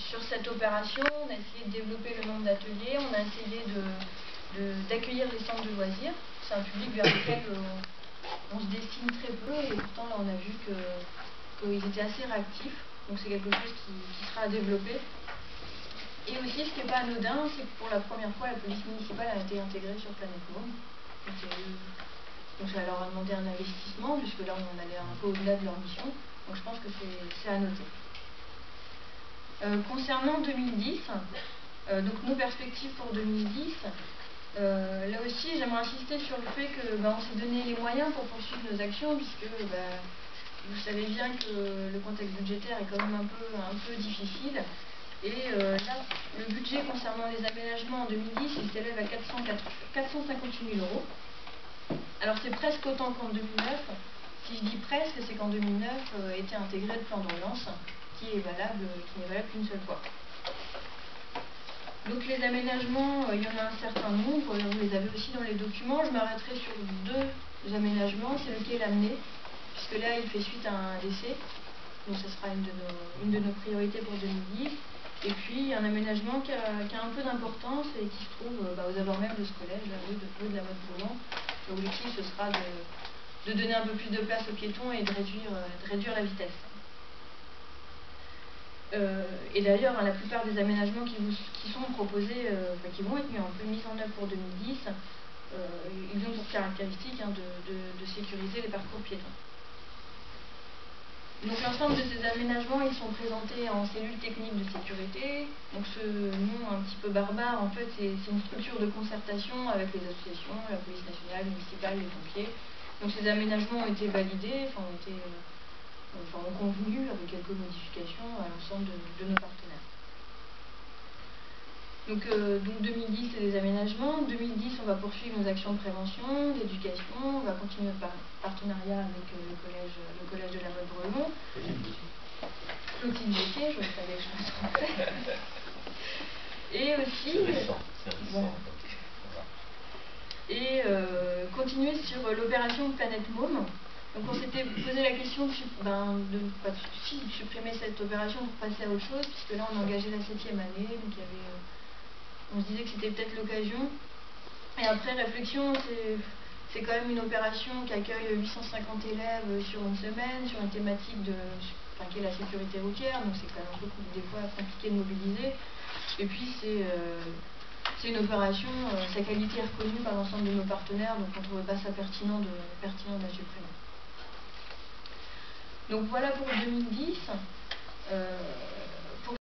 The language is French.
sur cette opération, on a essayé de développer le nombre d'ateliers, on a essayé d'accueillir les centres de loisirs. C'est un public vers lequel on se destine très peu, et pourtant là on a vu qu'ils étaient assez réactifs, donc c'est quelque chose qui sera à développer. Et aussi, ce qui n'est pas anodin, c'est que pour la première fois, la police municipale a été intégrée sur Planète Môme. Donc ça leur a demandé un investissement, puisque là on allait un peu au-delà de leur mission. Donc je pense que c'est à noter. Concernant 2010, donc nos perspectives pour 2010, là aussi j'aimerais insister sur le fait que on s'est donné les moyens pour poursuivre nos actions, puisque vous savez bien que le contexte budgétaire est quand même un peu difficile. Et là, le budget concernant les aménagements en 2010, il s'élève à 458 000 €. Alors c'est presque autant qu'en 2009. Si je dis presque, c'est qu'en 2009 était intégré le plan d'urgence, qui n'est valable qu'une seule fois. Donc les aménagements, il y en a un certain nombre, vous les avez aussi dans les documents. Je m'arrêterai sur deux aménagements. C'est le quai Lamennais, puisque là il fait suite à un décès. Donc ce sera une de nos priorités pour 2010. Et puis un aménagement qui a un peu d'importance et qui se trouve aux abords même de ce collège, rue de la Motte-Brulon. L'objectif, ce sera de donner un peu plus de place aux piétons et de réduire la vitesse. Et d'ailleurs, la plupart des aménagements qui sont proposés, qui vont être mis en œuvre pour 2010, ils ont pour caractéristique de sécuriser les parcours piétons. Donc l'ensemble de ces aménagements, ils sont présentés en cellule technique de sécurité. Donc ce nom un petit peu barbare, en fait, c'est une structure de concertation avec les associations, la police nationale, municipale, les pompiers. Donc ces aménagements ont été validés, ont convenu avec quelques modifications à l'ensemble de nos partenaires. Donc 2010, c'est les aménagements. 2010, on va poursuivre nos actions de prévention, d'éducation. On va continuer notre partenariat avec le collège de la Motte-Brulon. Clotilde Becquet, je savais que je me trompais. Et aussi... Et continuer sur l'opération Planète Môme. Donc on s'était posé la question de supprimer cette opération pour passer à autre chose, puisque là on a engagé la 7e année, donc on se disait que c'était peut-être l'occasion. Et après réflexion, c'est quand même une opération qui accueille 850 élèves sur une semaine, sur une thématique qui est la sécurité routière, donc c'est quand même un peu des fois compliqué de mobiliser. Et puis c'est une opération, sa qualité est reconnue par l'ensemble de nos partenaires, donc on ne trouvait pas ça pertinent de la supprimer. Donc voilà pour 2010.